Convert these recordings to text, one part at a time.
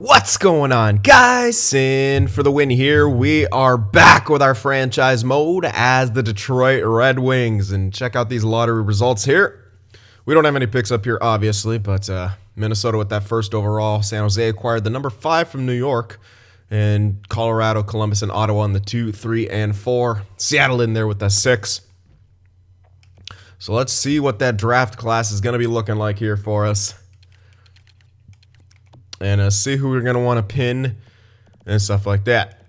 What's going on, guys? Cyn for the win here. We are back with our franchise mode as the Detroit Red Wings. And check out these lottery results here. We don't have any picks up here, obviously, but Minnesota with that first overall. San Jose acquired the number 5 from New York. And Colorado, Columbus, and Ottawa on the 2, 3, and 4. Seattle in there with the 6. So let's see what that draft class is going to be looking like here for us. And see who we're going to want to pin and stuff like that.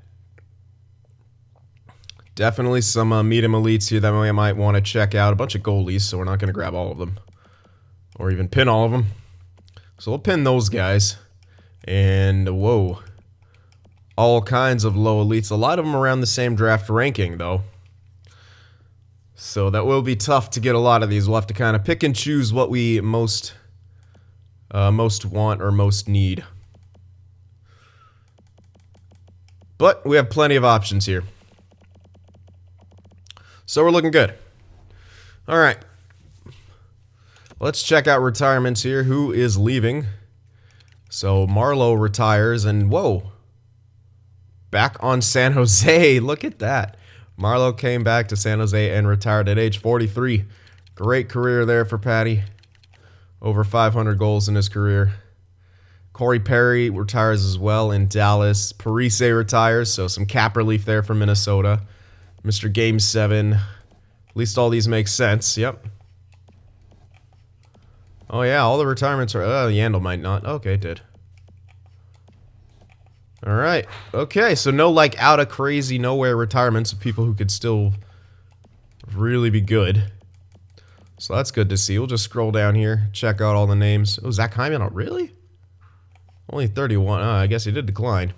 Definitely some medium elites here that we might want to check out. A bunch of goalies, so we're not going to grab all of them. Or even pin all of them. So we'll pin those guys. And, whoa. All kinds of low elites. A lot of them around the same draft ranking, though. So that will be tough to get a lot of these. We'll have to kind of pick and choose what we most want or most need. But we have plenty of options here. So we're looking good. Alright. Let's check out retirements here. Who is leaving? So Marlowe retires and whoa. Back on San Jose. Look at that. Marlowe came back to San Jose and retired at age 43. Great career there for Patty. Over 500 goals in his career. Corey Perry retires as well in Dallas. Parise retires, so some cap relief there for Minnesota. Mr. Game 7. At least all these make sense. Yep. Oh, yeah, all the retirements are... Yandel might not. Okay, it did. All right. Okay, so no, like, out of crazy nowhere retirements of people who could still really be good. So that's good to see. We'll just scroll down here, check out all the names. Oh, Zach Hyman, oh, really? Only 31. I guess he did decline.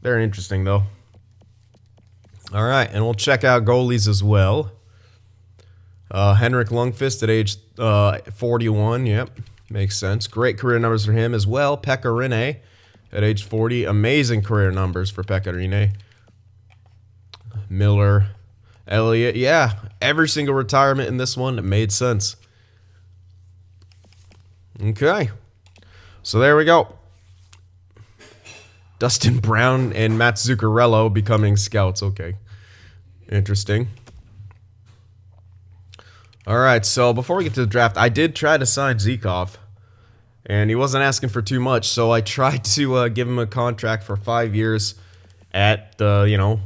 Very interesting, though. All right, and we'll check out goalies as well. Henrik Lundqvist at age 41. Yep, makes sense. Great career numbers for him as well. Pekka Rinne at age 40. Amazing career numbers for Pekka Rinne. Miller. Elliott, yeah, every single retirement in this one made sense. Okay, so there we go. Dustin Brown and Matt Zuccarello becoming scouts. Okay, interesting. All right, so before we get to the draft, I did try to sign Zykov, and he wasn't asking for too much, so I tried to give him a contract for 5 years at the,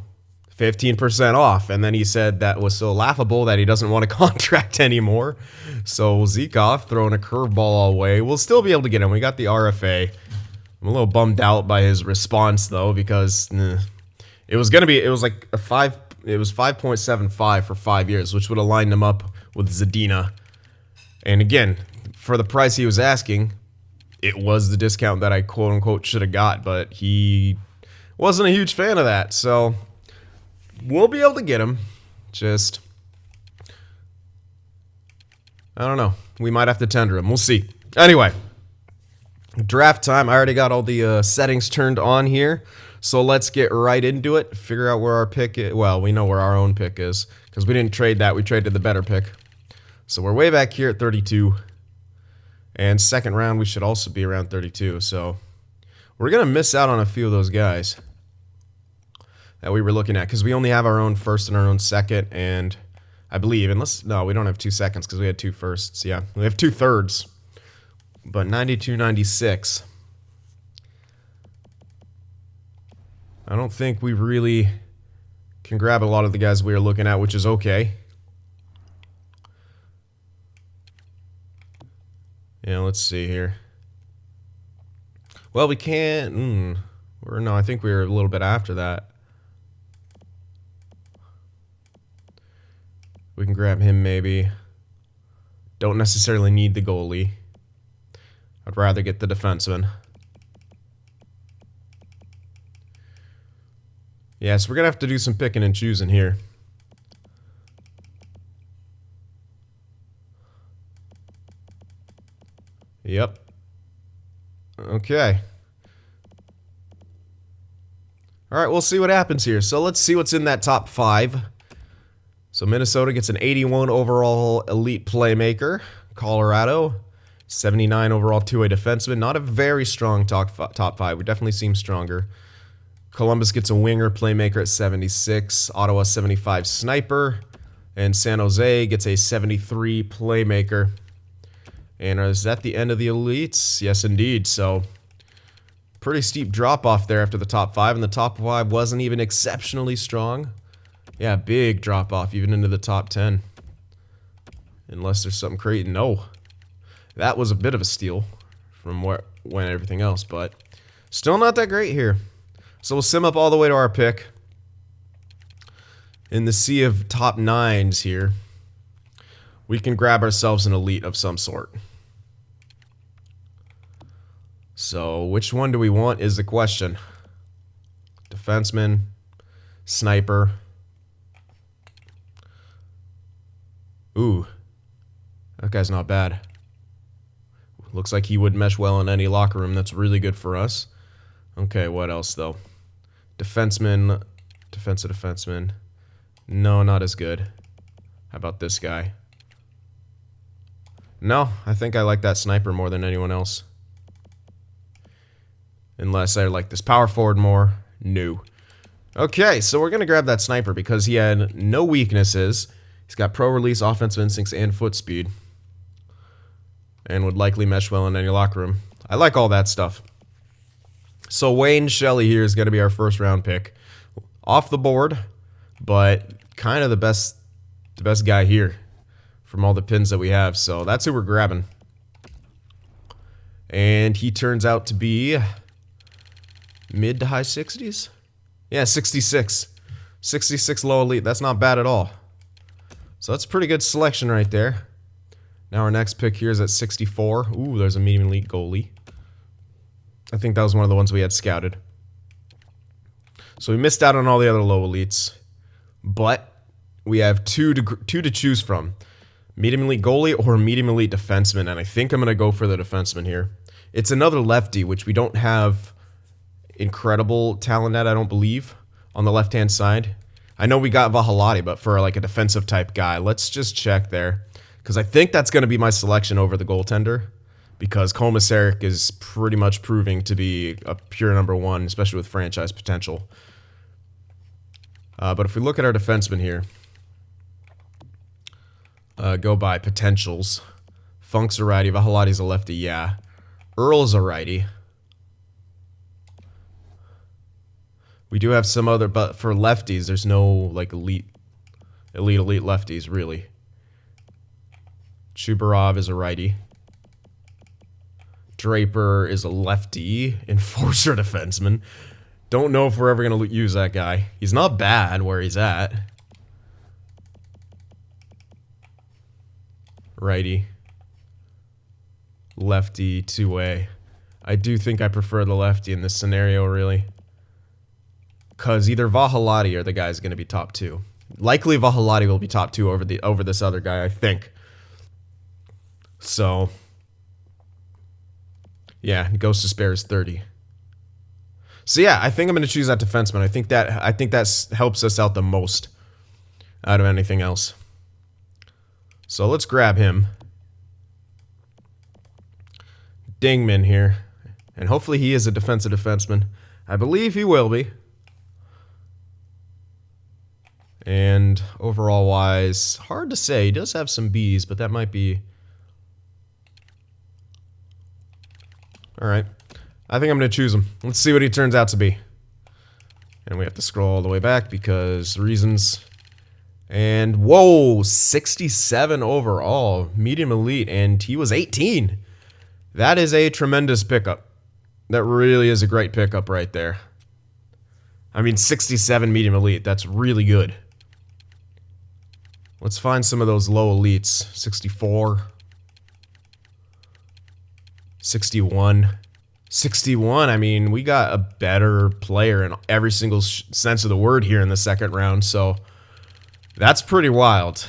15% off, and then he said that was so laughable that he doesn't want a contract anymore. So Zykov throwing a curveball away. We'll still be able to get him. We got the RFA. I'm a little bummed out by his response though, because it was like a 5.75 for 5 years, which would have lined him up with Zadina. And again, for the price he was asking, it was the discount that I quote unquote should have got, but he wasn't a huge fan of that. So we'll be able to get him. Just, I don't know. We might have to tender him. We'll see. Anyway, draft time. I already got all the settings turned on here. So let's get right into it. Figure out where our pick is. Well, we know where our own pick is because we didn't trade that. We traded the better pick. So we're way back here at 32. And second round, we should also be around 32. So we're going to miss out on a few of those guys that we were looking at because we only have our own first and our own second, and I believe, no, we don't have 2 seconds because we had 2 firsts. Yeah, we have 2 thirds, but 92, 96. I don't think we really can grab a lot of the guys we are looking at, which is okay. Yeah, let's see here. Well, we can't. No, I think we were a little bit after that. We can grab him maybe. Don't necessarily need the goalie. I'd rather get the defenseman. Yeah, so we're going to have to do some picking and choosing here. Yep. Okay. All right, we'll see what happens here. So let's see what's in that top 5. So Minnesota gets an 81 overall elite playmaker. Colorado 79 overall two-way defenseman. Not a very strong top five. We definitely seem stronger. Columbus gets a winger playmaker at 76. Ottawa 75 sniper. And San Jose gets a 73 playmaker. And is that the end of the elites? Yes, indeed. So pretty steep drop off there after the top five. And the top five wasn't even exceptionally strong. Yeah, big drop off even into the top 10. Unless there's something crazy. No. That was a bit of a steal from where went everything else. But still not that great here. So we'll sim up all the way to our pick. In the sea of top nines here, we can grab ourselves an elite of some sort. So which one do we want is the question. Defenseman, sniper. Ooh, that guy's not bad. Looks like he would mesh well in any locker room. That's really good for us. Okay, what else though? Defenseman, defensive defenseman. No, not as good. How about this guy? No, I think I like that sniper more than anyone else. Unless I like this power forward more. No. Okay, so we're going to grab that sniper because he had no weaknesses. He's got pro release, offensive instincts, and foot speed. And would likely mesh well in any locker room. I like all that stuff. So Wayne Shelley here is going to be our first round pick. Off the board, but kind of the best guy here from all the pins that we have. So that's who we're grabbing. And he turns out to be mid to high 60s. Yeah, 66. 66 low elite. That's not bad at all. So that's a pretty good selection right there. Now our next pick here is at 64. Ooh, there's a medium elite goalie. I think that was one of the ones we had scouted. So we missed out on all the other low elites. But we have two to choose from. Medium elite goalie or medium elite defenseman. And I think I'm going to go for the defenseman here. It's another lefty, which we don't have incredible talent at, I don't believe, on the left-hand side. I know we got Vahalati, but for like a defensive type guy, let's just check there. Because I think that's going to be my selection over the goaltender. Because Komisarek is pretty much proving to be a pure number one, especially with franchise potential. But if we look at our defenseman here, go by potentials. Funk's a righty, Vahalati's a lefty, yeah. Earl's a righty. We do have some other, but for lefties, there's no like elite lefties, really. Chubarov is a righty. Draper is a lefty. Enforcer defenseman. Don't know if we're ever going to use that guy. He's not bad where he's at. Righty. Lefty, two-way. I do think I prefer the lefty in this scenario, really. Because either Vahalati or the guy's going to be top two. Likely Vahalati will be top two over this other guy, I think. So, yeah, Ghost to Spare is 30. So yeah, I think I'm going to choose that defenseman. I think that helps us out the most out of anything else. So let's grab him. Dingman here. And hopefully he is a defensive defenseman. I believe he will be. And overall wise, hard to say. He does have some B's, but that might be... Alright. I think I'm going to choose him. Let's see what he turns out to be. And we have to scroll all the way back because reasons. And whoa, 67 overall. Medium elite. And he was 18. That is a tremendous pickup. That really is a great pickup right there. I mean, 67 medium elite. That's really good. Let's find some of those low elites. 64. 61. 61. I mean, we got a better player in every single sense of the word here in the second round. So that's pretty wild.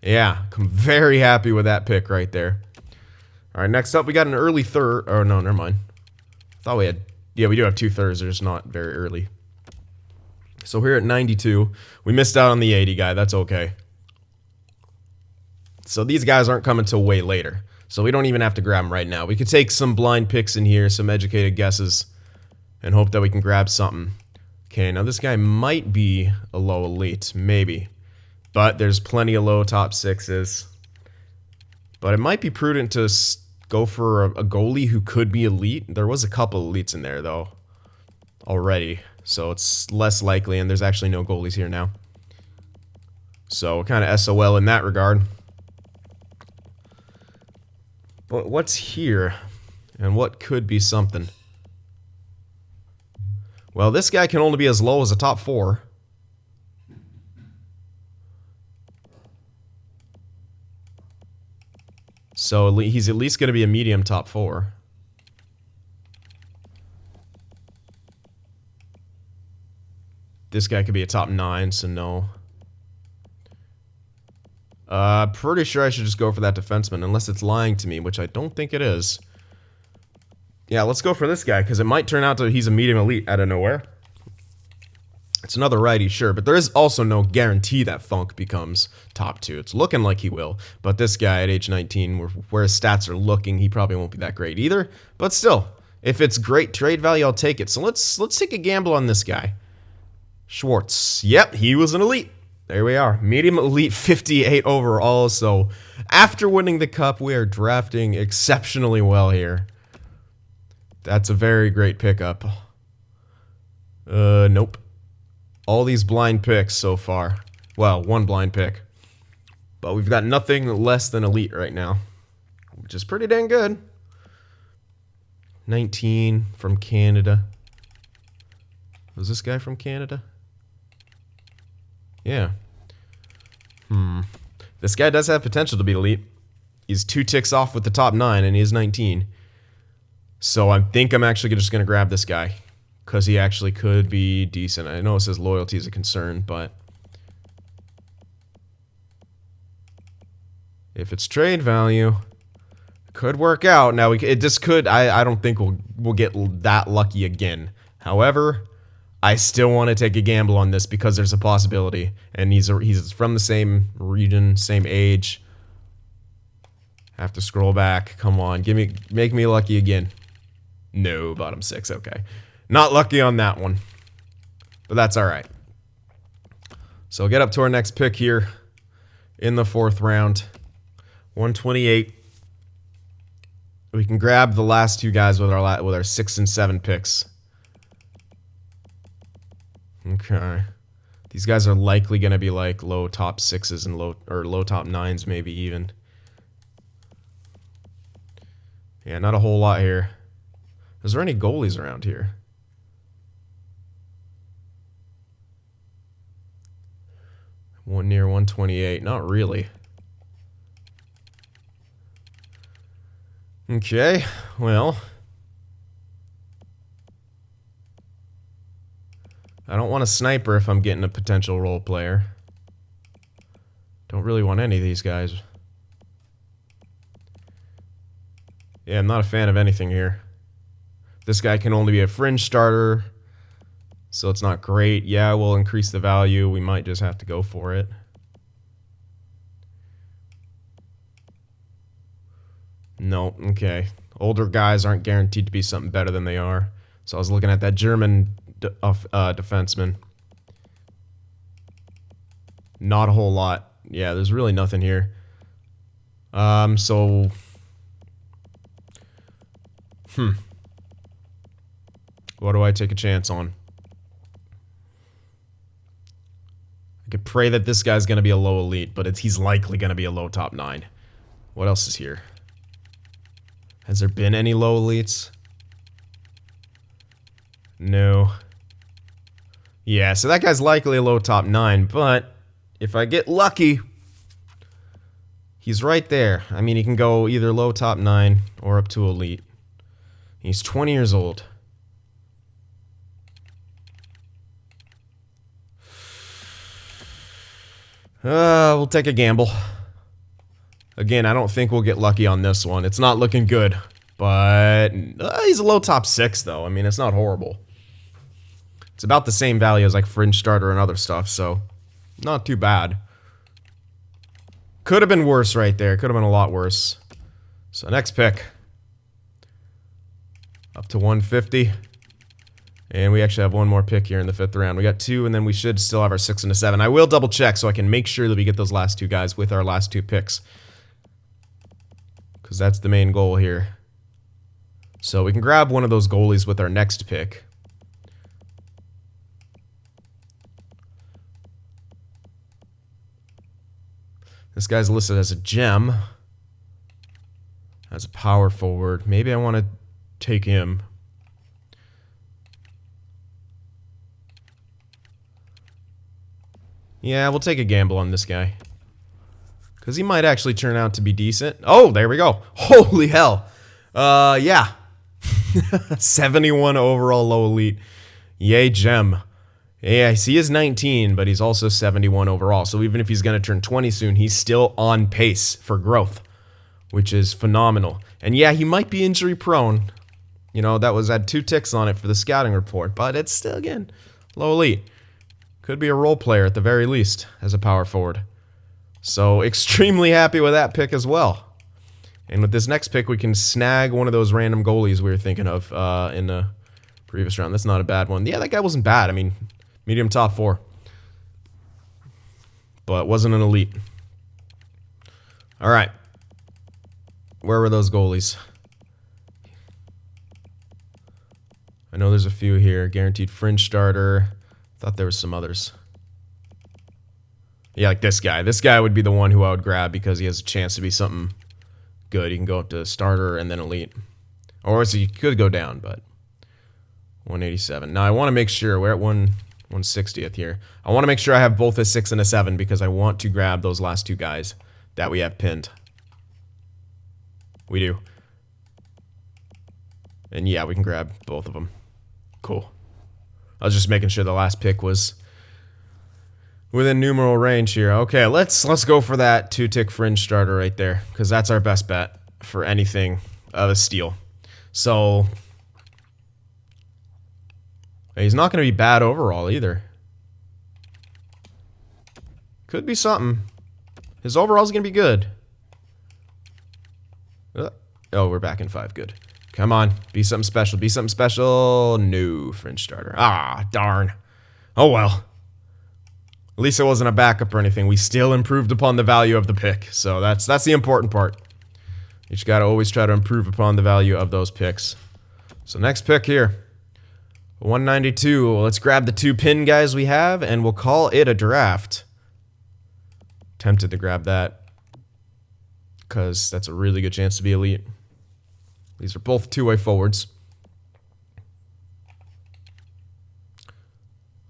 Yeah, I'm very happy with that pick right there. All right, next up, we got an early third. Oh, no, never mind. Thought we had... Yeah, we do have 2 thirds. They're just not very early. So here at 92, we missed out on the 80 guy. That's okay. So these guys aren't coming till way later. So we don't even have to grab him right now. We could take some blind picks in here, some educated guesses, and hope that we can grab something. Okay, now this guy might be a low elite, maybe. But there's plenty of low top sixes. But it might be prudent to go for a goalie who could be elite. There was a couple elites in there, though, already. So it's less likely, and there's actually no goalies here now. So kind of SOL in that regard. But what's here? And what could be something? Well, this guy can only be as low as a top 4. So he's at least going to be a medium top 4. This guy could be a top 9, so no. Pretty sure I should just go for that defenseman, unless it's lying to me, which I don't think it is. Yeah, let's go for this guy, because it might turn out that he's a medium elite out of nowhere. It's another righty, sure, but there is also no guarantee that Funk becomes top 2. It's looking like he will, but this guy at age 19, where his stats are looking, he probably won't be that great either. But still, if it's great trade value, I'll take it. So let's take a gamble on this guy. Schwartz. Yep, he was an elite. There we are. Medium elite 58 overall. So after winning the cup, we are drafting exceptionally well here. That's a very great pickup. Nope. All these blind picks so far. Well, one blind pick. But we've got nothing less than elite right now, which is pretty dang good. 19 from Canada. Was this guy from Canada? Yeah. This guy does have potential to be elite. He's 2 ticks off with the top 9, and he is 19. So I think I'm actually just going to grab this guy, because he actually could be decent. I know it says loyalty is a concern, but if it's trade value, it could work out. Now, it just could. I don't think we'll get that lucky again. However, I still want to take a gamble on this because there's a possibility, and he's from the same region, same age. Have to scroll back. Come on, make me lucky again. No, bottom 6. Okay, not lucky on that one, but that's all right. So we'll get up to our next pick here in the 4th round, 128. We can grab the last 2 guys with our 6 and 7 picks. Okay, these guys are likely going to be like low top 6s and low top 9s, maybe even. Yeah, not a whole lot here. Is there any goalies around here? One near 128. Not really. Okay, well, I don't want a sniper if I'm getting a potential role player. Don't really want any of these guys. Yeah, I'm not a fan of anything here. This guy can only be a fringe starter, so it's not great. Yeah, we'll increase the value. We might just have to go for it. No, okay. Older guys aren't guaranteed to be something better than they are. So I was looking at that German defenseman. Not a whole lot. Yeah, there's really nothing here. So... What do I take a chance on? I could pray that this guy's going to be a low elite, but he's likely going to be a low top 9. What else is here? Has there been any low elites? No. Yeah, so that guy's likely a low top 9, but if I get lucky, he's right there. I mean, he can go either low top 9 or up to elite. He's 20 years old. We'll take a gamble. Again, I don't think we'll get lucky on this one. It's not looking good, but he's a low top 6, though. I mean, it's not horrible. It's about the same value as like fringe starter and other stuff, so not too bad. Could have been worse right there. Could have been a lot worse. So next pick. Up to 150. And we actually have one more pick here in the 5th round. We got 2, and then we should still have our 6 and a 7. I will double check so I can make sure that we get those last 2 guys with our last 2 picks. Because that's the main goal here. So we can grab one of those goalies with our next pick. This guy's listed as a gem. As a power forward. Maybe I want to take him. Yeah, we'll take a gamble on this guy. Because he might actually turn out to be decent. Oh, there we go. Holy hell. Yeah. 71 overall low elite. Yay, gem. Yeah, he is 19, but he's also 71 overall. So even if he's going to turn 20 soon, he's still on pace for growth, which is phenomenal. And yeah, he might be injury prone. You know, that was had 2 ticks on it for the scouting report, but it's still, again, low elite. Could be a role player at the very least as a power forward. So extremely happy with that pick as well. And with this next pick, we can snag one of those random goalies we were thinking of in the previous round. That's not a bad one. Yeah, that guy wasn't bad. I mean, medium top 4. But wasn't an elite. All right. Where were those goalies? I know there's a few here. Guaranteed fringe starter. Thought there was some others. Yeah, like this guy. This guy would be the one who I would grab because he has a chance to be something good. He can go up to starter and then elite. Or so he could go down, but 187. Now I want to make sure we're at 160th here. I want to make sure I have both a 6 and a 7 because I want to grab those last 2 guys that we have pinned. We do. And yeah, we can grab both of them. Cool. I was just making sure the last pick was within numeral range here. Okay, let's go for that 2-tick fringe starter right there because that's our best bet for anything of a steal. So he's not going to be bad overall either. Could be something. His overall is going to be good. Oh, we're back in 5. Good. Come on. Be something special. Be something special. No, fringe starter. Ah, darn. Oh, well. At least it wasn't a backup or anything. We still improved upon the value of the pick. So that's the important part. You just got to always try to improve upon the value of those picks. So next pick here. 192. Let's grab the 2 pin guys we have, and we'll call it a draft. Tempted to grab that because that's a really good chance to be elite. These are both 2-way forwards.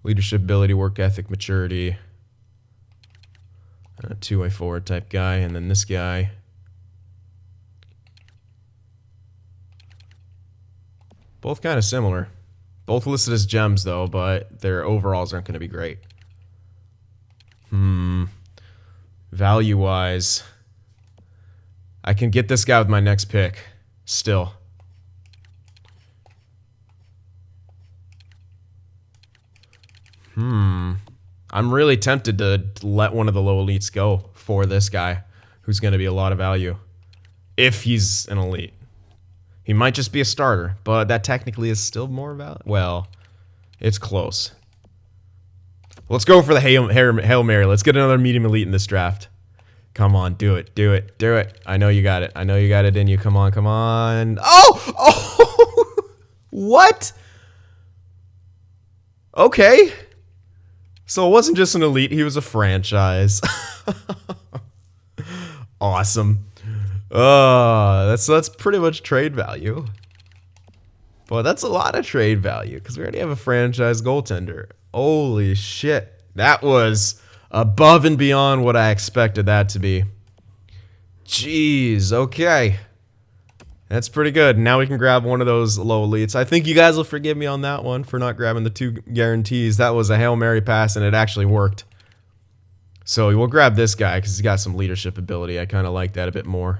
Leadership ability, work ethic, maturity. A 2-way forward type guy. And then this guy. Both kind of similar. Both listed as gems, though, but their overalls aren't going to be great. Value-wise, I can get this guy with my next pick. Still. I'm really tempted to let one of the low elites go for this guy, who's going to be a lot of value. If he's an elite. He might just be a starter, but that technically is still more value. Well, it's close. Let's go for the Hail Mary. Let's get another medium elite in this draft. Come on, do it, do it, do it. I know you got it. I know you got it in you. Come on, come on. Oh! Oh! What? Okay. So it wasn't just an elite, he was a franchise. Awesome. That's pretty much trade value. But that's a lot of trade value because we already have a franchise goaltender. Holy shit. That was above and beyond what I expected that to be. Jeez, okay. That's pretty good. Now we can grab one of those low elites. I think you guys will forgive me on that one for not grabbing the 2 guarantees. That was a Hail Mary pass, and it actually worked. So we'll grab this guy because he's got some leadership ability. I kind of like that a bit more.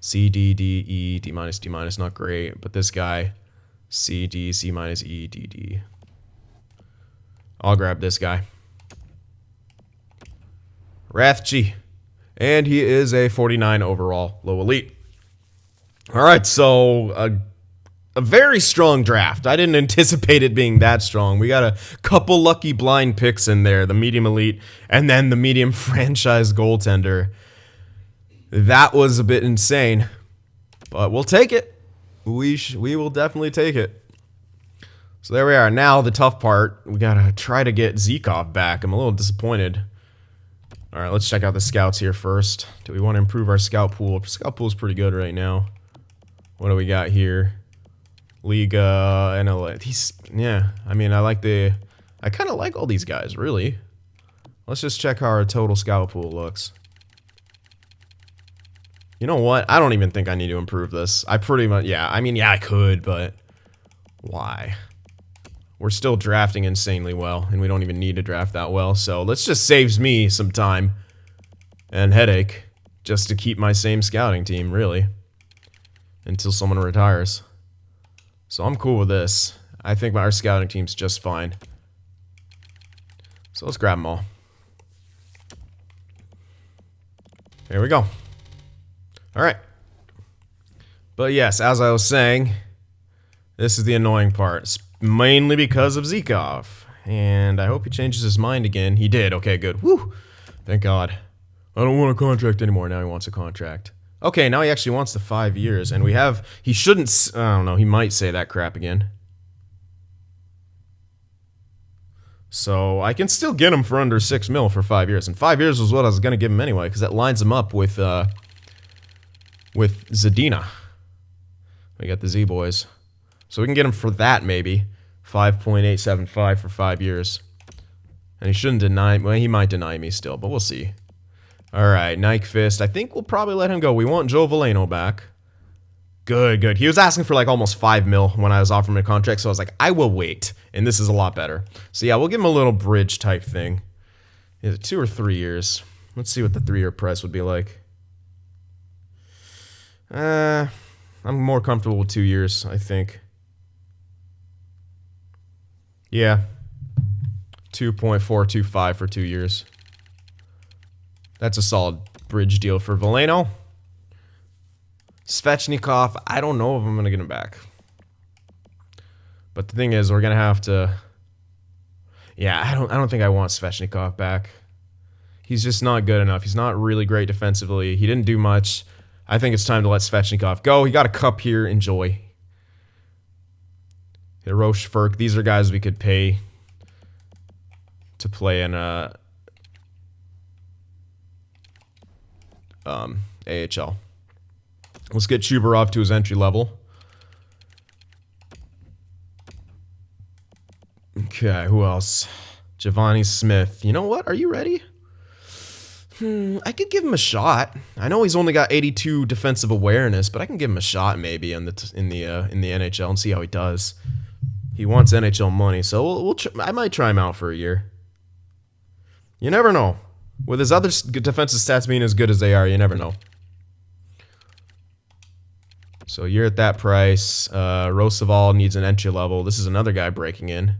C, D, D, E, D minus, D minus, not great. But this guy, C, D, C minus, E, D, D. I'll grab this guy. Rathje. And he is a 49 overall low elite. All right, so a very strong draft. I didn't anticipate it being that strong. We got a couple lucky blind picks in there, the medium elite, and then the medium franchise goaltender. That was a bit insane, but we'll take it. We will definitely take it. So there we are. Now the tough part, we gotta try to get Zykov back. I'm a little disappointed. All right, let's check out the scouts here first. Do we want to improve our scout pool? Scout pool is pretty good right now. What do we got here? Liga, NL. Yeah, I mean, I kind of like all these guys, really. Let's just check how our total scout pool looks. You know what? I don't even think I need to improve this. I pretty much, yeah, I could, but why? We're still drafting insanely well, and we don't even need to draft that well, so let's just saves me some time and headache just to keep my same scouting team, really, until someone retires. So I'm cool with this. I think our scouting team's just fine. So let's grab them all. There we go. All right. But yes, as I was saying, this is the annoying part. It's mainly because of Zykov. And I hope he changes his mind again. He did. Okay, good. Woo! Thank God. I don't want a contract anymore. Now he wants a contract. Okay, now he actually wants the 5 years. And he shouldn't, I don't know, he might say that crap again. So I can still get him for under 6 mil for 5 years. And 5 years was what I was going to give him anyway, because that lines him up with Zadina. We got the Z-Boys. So we can get him for that, maybe. 5.875 for 5 years. And he shouldn't deny... Well, he might deny me still, but we'll see. Alright, Nyquist. I think we'll probably let him go. We want Joe Veleno back. Good, good. He was asking for like almost 5 mil when I was offering him a contract, so I was like, I will wait. And this is a lot better. So yeah, we'll give him a little bridge type thing. Is it 2 or 3 years? Let's see what the 3-year price would be like. I'm more comfortable with 2 years, I think. Yeah. 2.425 for 2 years. That's a solid bridge deal for Veleno. Svechnikov, I don't know if I'm going to get him back. But the thing is, we're going to have to... Yeah, I don't think I want Svechnikov back. He's just not good enough. He's not really great defensively. He didn't do much. I think it's time to let Svechnikov go. He got a cup here. Enjoy. Hirosh Furk. These are guys we could pay to play in AHL. Let's get Chubarov to his entry level. Okay, who else? Giovanni Smith. You know what? Are you ready? I could give him a shot. I know he's only got 82 defensive awareness, but I can give him a shot maybe in the NHL and see how he does. He wants NHL money, so I might try him out for a year. You never know. With his other defensive stats being as good as they are, you never know. So you're at that price. Roosevelt needs an entry level. This is another guy breaking in.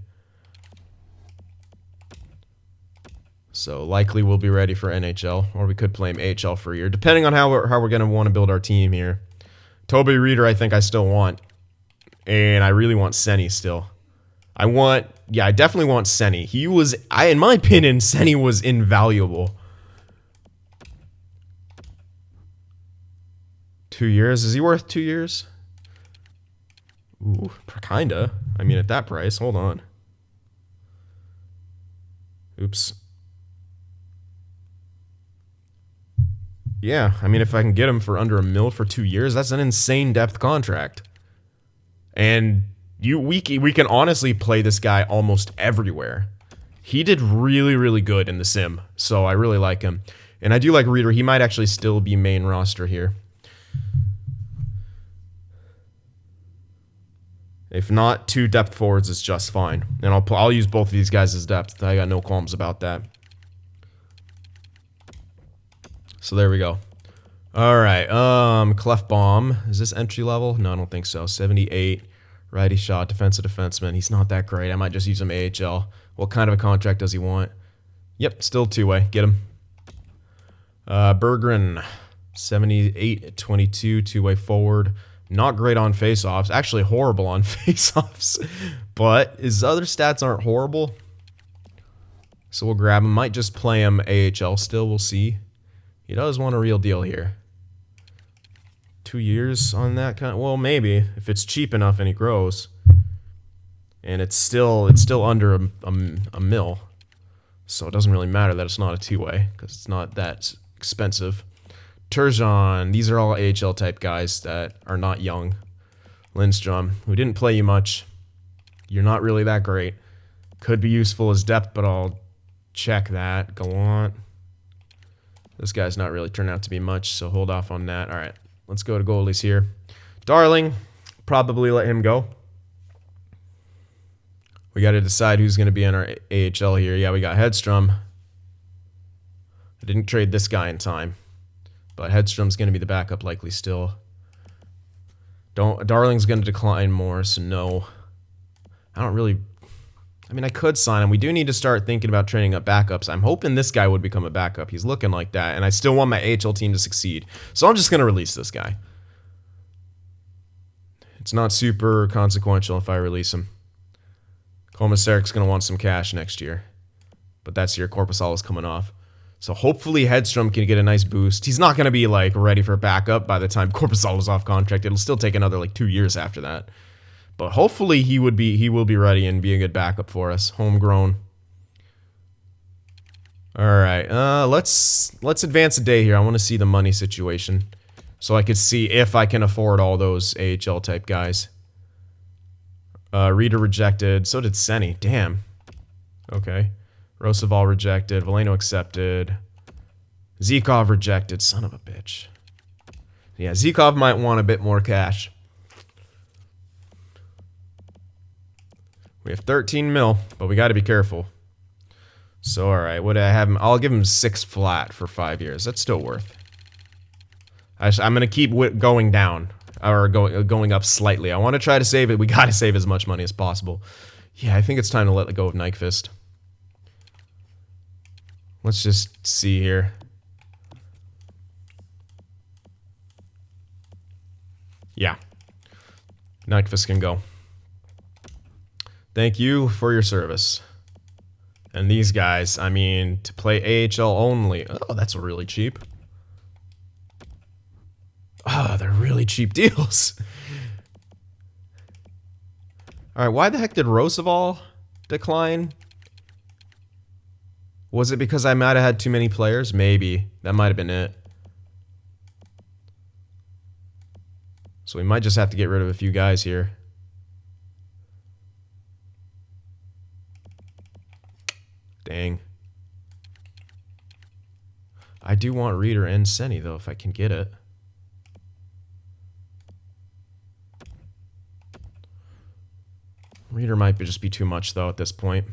So likely we'll be ready for NHL, or we could play him AHL for a year, depending on how we're going to want to build our team here. Toby Reeder, I think I still want, and I really want Senny still. I definitely want Senny. In my opinion, Senny was invaluable. 2 years? Is he worth 2 years? Ooh, kinda. I mean, at that price. Hold on. Oops. Yeah, I mean, if I can get him for under $1 million for 2 years, that's an insane depth contract. And we can honestly play this guy almost everywhere. He did really, really good in the sim, so I really like him. And I do like Reeder. He might actually still be main roster here. If not, 2 depth forwards is just fine. And I'll use both of these guys as depth. I got no qualms about that. So there we go. All right. Clefbaum. Is this entry level? No, I don't think so. 78. Righty shot. Defensive defenseman. He's not that great. I might just use him AHL. What kind of a contract does he want? Yep, still 2-way. Get him. Berggren. 78 at 22. 2-way forward. Not great on face-offs. Actually horrible on face-offs. But his other stats aren't horrible. So we'll grab him. Might just play him AHL still. We'll see. He does want a real deal here. 2 years on that kind of, well, maybe if it's cheap enough and he grows. And it's still under a mil. So it doesn't really matter that it's not a two-way because it's not that expensive. Turgeon, these are all AHL type guys that are not young. Lindstrom, who didn't play you much. You're not really that great. Could be useful as depth, but I'll check that. Gallant. This guy's not really turned out to be much, so hold off on that. All right, let's go to goalies here. Darling, probably let him go. We got to decide who's going to be in our AHL here. Yeah, we got Hedstrom. I didn't trade this guy in time, but Hedstrom's going to be the backup likely still. Darling's going to decline more, so no. I don't really... I mean, I could sign him. We do need to start thinking about training up backups. I'm hoping this guy would become a backup. He's looking like that, and I still want my AHL team to succeed. So I'm just going to release this guy. It's not super consequential if I release him. Komisarik's going to want some cash next year. But that's your Korpisalo coming off. So hopefully Hedstrom can get a nice boost. He's not going to be like ready for backup by the time Korpisalo's off contract. It'll still take another like 2 years after that. But hopefully he will be ready and be a good backup for us. Homegrown. All right. Let's advance a day here. I want to see the money situation so I could see if I can afford all those AHL type guys. Rita rejected. So did Senny. Damn. Okay. Roosevelt rejected. Veleno accepted. Zykov rejected. Son of a bitch. Yeah, Zykov might want a bit more cash. We have 13 mil, but we got to be careful. So, all right. What do I have him? I'll give him 6 flat for 5 years. That's still worth. I'm going to keep going down. Or going up slightly. I want to try to save it. We got to save as much money as possible. Yeah, I think it's time to let go of Nyquist. Let's just see here. Yeah. Nyquist can go. Thank you for your service. And these guys, I mean, to play AHL only. Oh, that's really cheap. Oh, they're really cheap deals. All right, why the heck did Roosevelt decline? Was it because I might have had too many players? Maybe. That might have been it. So we might just have to get rid of a few guys here. Dang. I do want Reader and Senny, though, if I can get it. Reader might just be too much, though, at this point.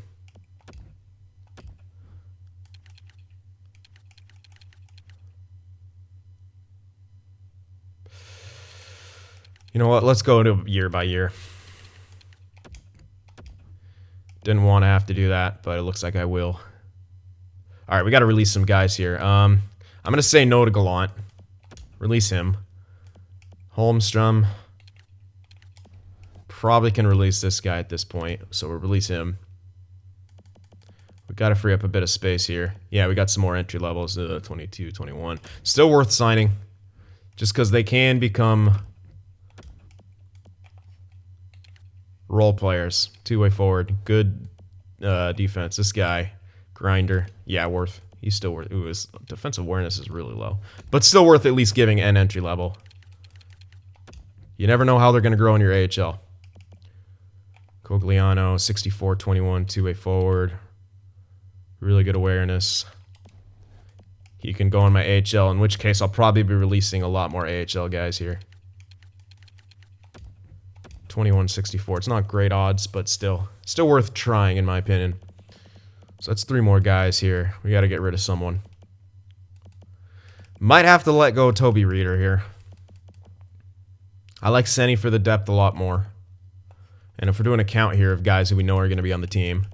You know what? Let's go to year by year. Didn't want to have to do that, but it looks like I will. All right, we got to release some guys here. I'm going to say no to Gallant. Release him. Holmstrom. Probably can release this guy at this point, so we'll release him. We got to free up a bit of space here. Yeah, we got some more entry levels, 22, 21. Still worth signing, just because they can become role players. Two-way forward, good defense. This guy, Grinder, yeah, worth. He's still worth. Ooh, his defensive awareness is really low, but still worth at least giving an entry level. You never know how they're going to grow in your AHL. Cogliano, 64, 21, two-way forward. Really good awareness. He can go in my AHL, in which case I'll probably be releasing a lot more AHL guys here. 21, 64. It's not great odds, but still worth trying in my opinion. So that's 3 more guys here. We got to get rid of someone. Might have to let go of Toby Reader here. I like Senny for the depth a lot more. And if we're doing a count here of guys who we know are going to be on the team.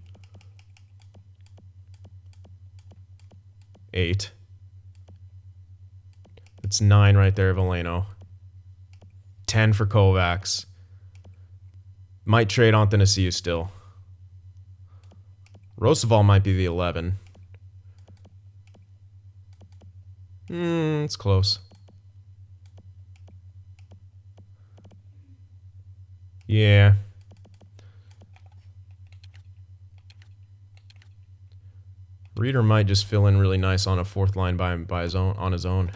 8. It's 9 right there, Veleno. 10 for Kovacs. Might trade on Tennessee still. Roosevelt might be the 11. It's close. Yeah. Reader might just fill in really nice on a fourth line by his own, on his own.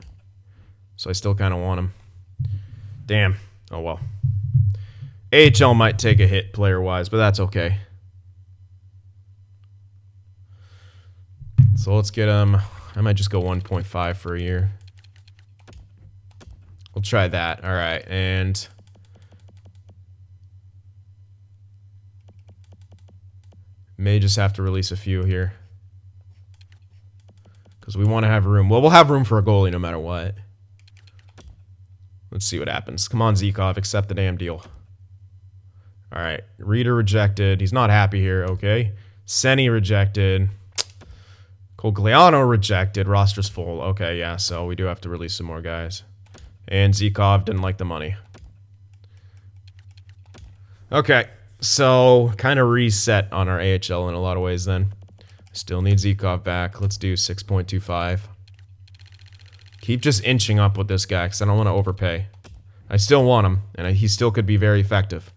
So I still kind of want him. Damn. Oh well. AHL might take a hit player-wise, but that's okay. So let's get him. I might just go 1.5 for a year. We'll try that. All right, and may just have to release a few here because we want to have room. Well, we'll have room for a goalie no matter what. Let's see what happens. Come on, Zykov, accept the damn deal. All right, Reader rejected. He's not happy here. Okay, Senny rejected. Cogliano rejected. Roster's full. Okay, yeah, so we do have to release some more guys. And Zykov didn't like the money. Okay, so kind of reset on our AHL in a lot of ways then. Still need Zykov back. Let's do 6.25. Keep just inching up with this guy because I don't want to overpay. I still want him, and he still could be very effective.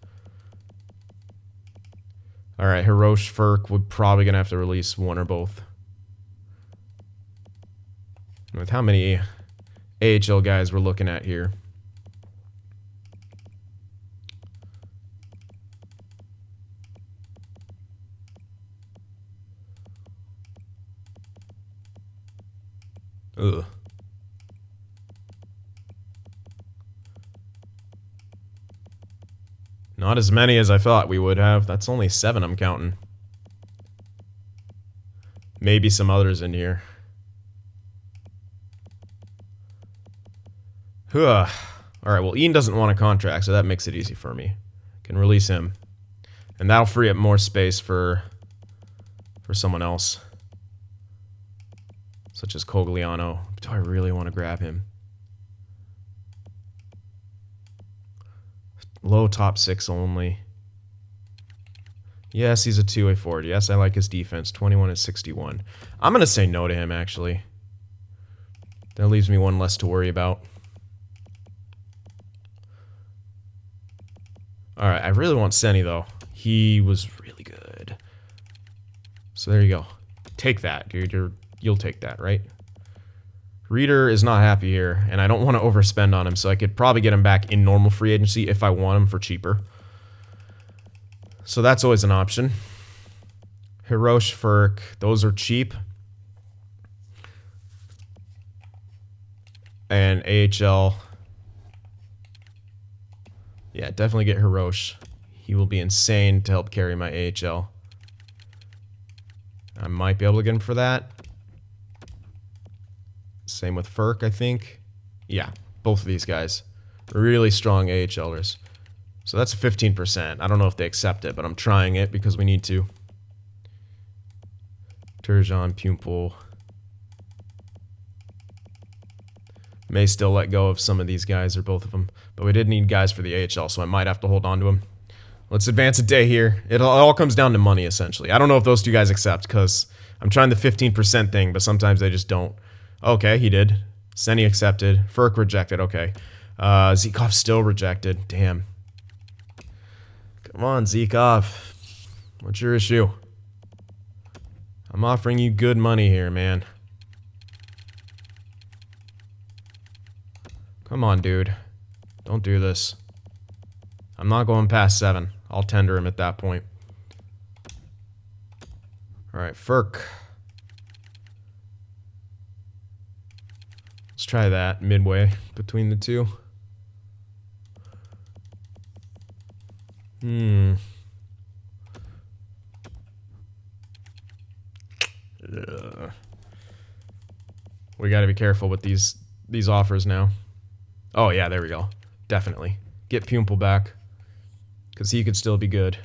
All right, Hirosh Furk, we're probably going to have to release one or both. With how many AHL guys we're looking at here. Ugh. Not as many as I thought we would have. That's only 7 I'm counting. Maybe some others in here. All right, well, Ian doesn't want a contract, so that makes it easy for me. Can release him. And that'll free up more space for someone else. Such as Cogliano. Do I really want to grab him? Low top 6 only. Yes, he's a two-way forward. Yes, I like his defense. 21 and 61. I'm going to say no to him, actually. That leaves me one less to worry about. Alright, I really want Senny, though. He was really good. So there you go. Take that, dude. You'll take that, right? Reader is not happy here, and I don't want to overspend on him, so I could probably get him back in normal free agency if I want him for cheaper. So that's always an option. Hirosh Furk, those are cheap. And AHL. Yeah, definitely get Hirosh. He will be insane to help carry my AHL. I might be able to get him for that. Same with Furk, I think. Yeah, both of these guys. Really strong AHLers. So that's a 15%. I don't know if they accept it, but I'm trying it because we need to. Turgeon, Pumple. May still let go of some of these guys, or both of them. But we did need guys for the AHL, so I might have to hold on to them. Let's advance a day here. It all comes down to money, essentially. I don't know if those two guys accept, because I'm trying the 15% thing, but sometimes they just don't. Okay, he did. Senny accepted. Furk rejected. Okay. Zykov still rejected. Damn. Come on, Zykov. What's your issue? I'm offering you good money here, man. Come on, dude. Don't do this. I'm not going past 7. I'll tender him at that point. Alright, Furk. Let's try that midway between the two. Ugh. We gotta be careful with these offers now. Oh yeah, there we go. Definitely. Get Pumple back. Because he could still be good.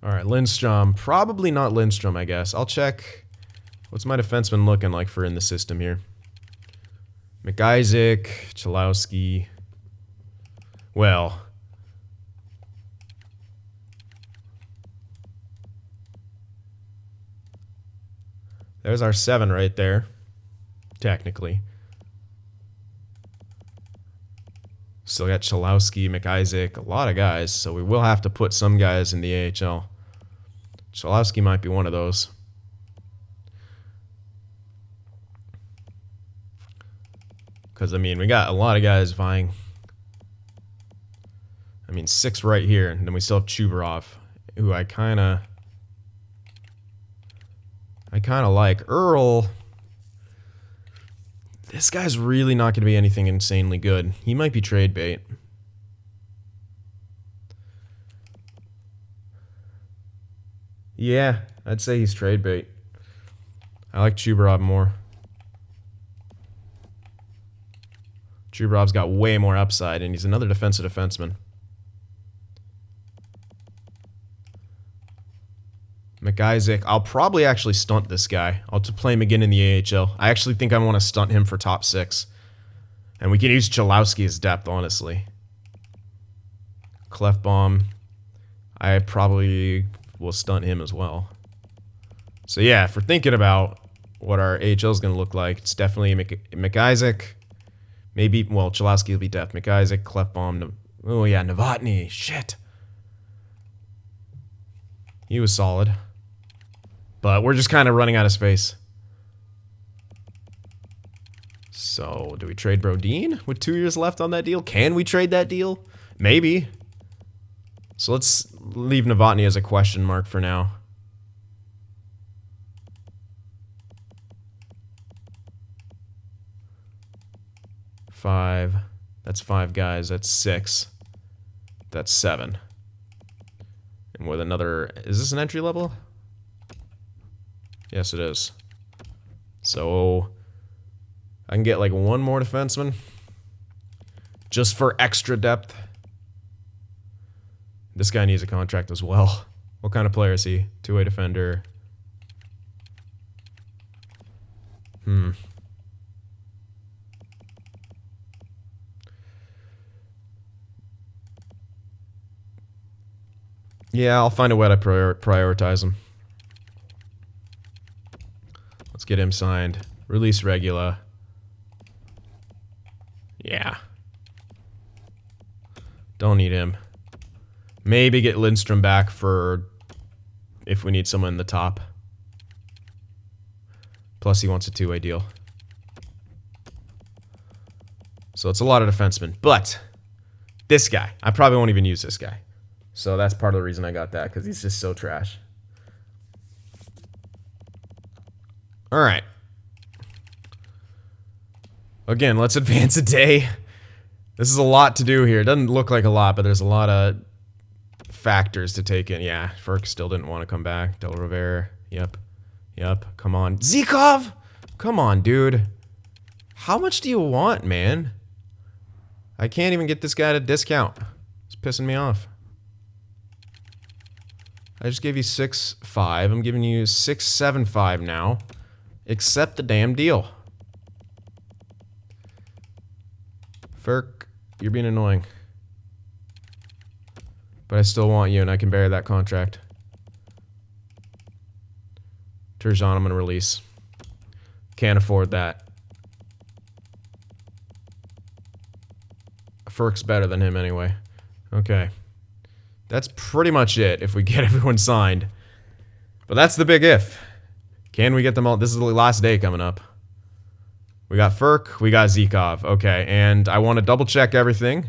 Alright, Lindstrom. Probably not Lindstrom, I guess. I'll check. What's my defenseman looking like for in the system here? McIsaac, Chalowski. Well, there's our 7 right there, technically. Still got Chalowski, McIsaac, a lot of guys, so we will have to put some guys in the AHL. Chalowski might be one of those. Because, I mean, we got a lot of guys vying. I mean, 6 right here, and then we still have Chubarov, who I kind of like. Earl, this guy's really not going to be anything insanely good. He might be trade bait. Yeah, I'd say he's trade bait. I like Chubarov more. Chubarov's got way more upside, and he's another defensive defenseman. McIsaac, I'll probably actually stunt this guy. I'll play him again in the AHL. I actually think I want to stunt him for top 6. And we can use Chalowski as depth, honestly. Clefbaum, I probably will stunt him as well. So yeah, if we're thinking about what our AHL is going to look like, it's definitely McIsaac. Maybe, well, Chalowski will be depth. McIsaac, Clefbaum, oh yeah, Novotny, shit. He was solid. But we're just kind of running out of space. So, do we trade Brodin with 2 years left on that deal? Can we trade that deal? Maybe. So let's leave Novotny as a question mark for now. Five. That's 5 guys. That's 6. That's 7. And with another... Is this an entry level? Yes, it is. So... I can get like 1 more defenseman. Just for extra depth. This guy needs a contract as well. What kind of player is he? 2-way defender. Yeah, I'll find a way to prioritize him. Let's get him signed. Release Regula. Yeah. Don't need him. Maybe get Lindstrom back for if we need someone in the top. Plus he wants a 2-way deal. So it's a lot of defensemen. But this guy, I probably won't even use this guy. So that's part of the reason I got that, because he's just so trash. Alright. Again, let's advance a day. This is a lot to do here. It doesn't look like a lot, but there's a lot of factors to take in. Yeah, Ferk still didn't want to come back. Del Rivera. Yep. Yep. Come on. Zykov! Come on, dude. How much do you want, man? I can't even get this guy at a discount. It's pissing me off. I just gave you 6.5. I'm giving you 6.75 now. Accept the damn deal. Ferk, you're being annoying. But I still want you, and I can bear that contract. Turgeon, I'm going to release. Can't afford that. Ferk's better than him anyway. Okay. That's pretty much it if we get everyone signed. But that's the big if. Can we get them all? This is the last day coming up. We got Ferk, we got Zykov. Okay, and I want to double check everything.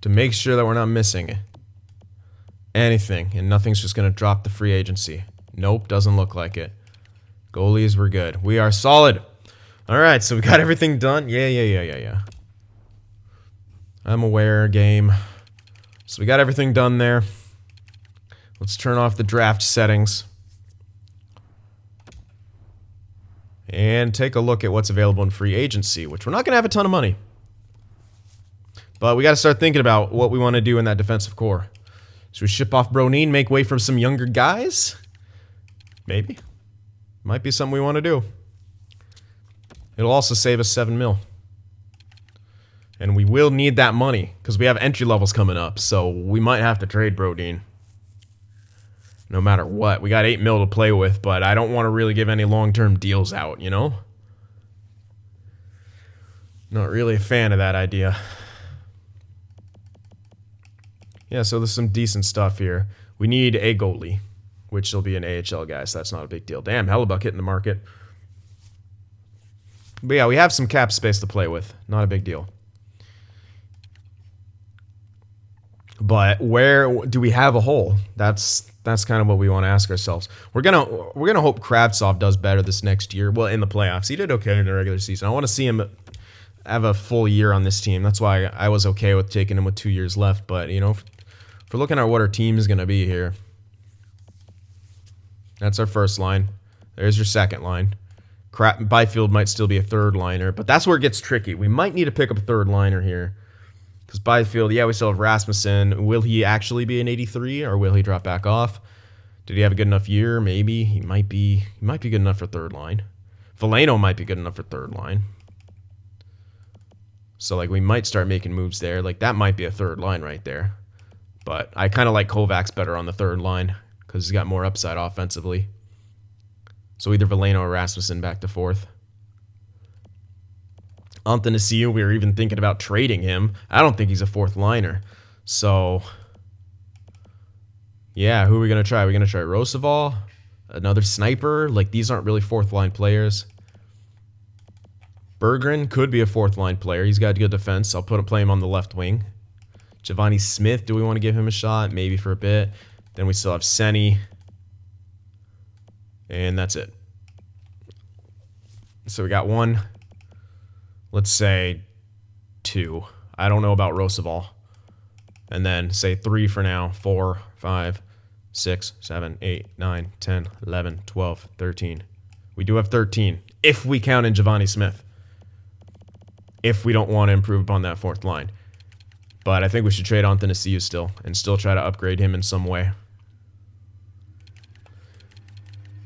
To make sure that we're not missing anything. And nothing's just going to drop the free agency. Nope, doesn't look like it. Goalies, we're good. We are solid. Alright, so we got everything done. Yeah. I'm aware, game. So we got everything done there. Let's turn off the draft settings. And take a look at what's available in free agency, which we're not going to have a ton of money. But we got to start thinking about what we want to do in that defensive core. Should we ship off Brodin, make way for some younger guys? Maybe. Might be something we want to do. It'll also save us 7 mil. And we will need that money because we have entry levels coming up. So we might have to trade Brodin. No matter what. We got 8 mil to play with, but I don't want to really give any long-term deals out, you know? Not really a fan of that idea. Yeah, so there's some decent stuff here. We need a goalie, which will be an AHL guy, so that's not a big deal. Damn, Hellebuck hitting the market. But yeah, we have some cap space to play with. Not a big deal. But where do we have a hole? That's kind of what we want to ask ourselves. We're gonna hope Kravtsov does better this next year. Well, in the playoffs, he did okay in the regular season. I want to see him have a full year on this team. That's why I was okay with taking him with 2 years left. But you know, if we're looking at what our team is gonna be here, that's our first line. There's your second line. Byfield might still be a third liner, but that's where it gets tricky. We might need to pick up a third liner here. Because Byfield, yeah, we still have Rasmussen. Will he actually be an 83, or will he drop back off? Did he have a good enough year? Maybe. He might be good enough for third line. Veleno might be good enough for third line. So, like, we might start making moves there. Like, that might be a third line right there. But I kind of like Kovacs better on the third line because he's got more upside offensively. So either Veleno or Rasmussen back to fourth. Antanasiu, we were even thinking about trading him. I don't think he's a fourth liner. So, yeah, who are we going to try? Are we going to try Roosevelt? Another sniper? Like, these aren't really fourth line players. Berggren could be a fourth line player. He's got good defense. I'll play him on the left wing. Giovanni Smith, do we want to give him a shot? Maybe for a bit. Then we still have Senny. And that's it. So we got one. Let's say 2. I don't know about Roosevelt. And then say 3 for now. 4, 5, 6, 7, 8, 9, 10, 11, 12, 13. We do have 13. If we count in Giovanni Smith. If we don't want to improve upon that fourth line. But I think we should trade Antanasiu still. And still try to upgrade him in some way.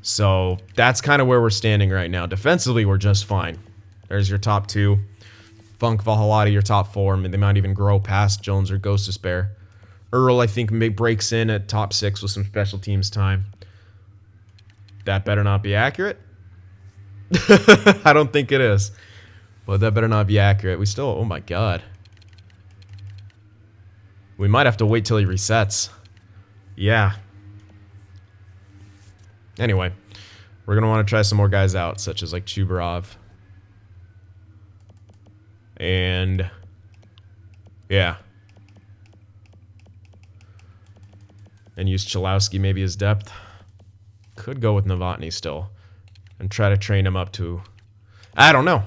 So that's kind of where we're standing right now. Defensively, we're just fine. There's your top 2. Funk, Vahalati, your top 4. I mean, they might even grow past Jones or Ghost Despair. Earl, I think, breaks in at top 6 with some special teams time. That better not be accurate. I don't think it is. But that better not be accurate. We still... Oh, my God. We might have to wait till he resets. Yeah. Anyway. We're going to want to try some more guys out, such as, like, Chubarov. And yeah, and use Chalowski maybe as depth. Could go with Novotny still and try to train him up to, I don't know,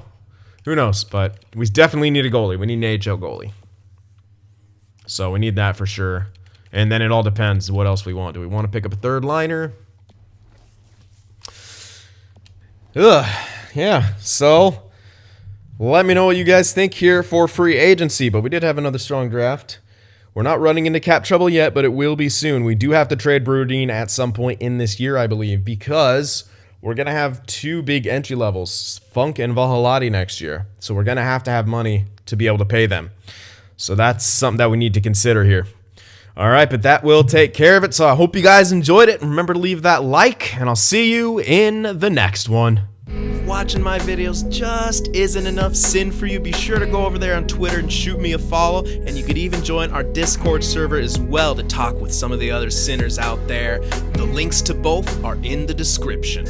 who knows, but we definitely need a goalie. We need an AHL goalie, so we need that for sure. And then it all depends what else we want. Do we want to pick up a third liner? Yeah, so let me know what you guys think here for free agency, but we did have another strong draft. We're not running into cap trouble yet, but it will be soon. We do have to trade Brodin at some point in this year, I believe, because we're going to have 2 big entry levels, Funk and Vahalati next year. So we're going to have money to be able to pay them. So that's something that we need to consider here. All right, but that will take care of it. So I hope you guys enjoyed it. Remember to leave that like, and I'll see you in the next one. Watching my videos just isn't enough sin for you, be sure to go over there on Twitter and shoot me a follow, and you could even join our Discord server as well to talk with some of the other sinners out there. The links to both are in the description.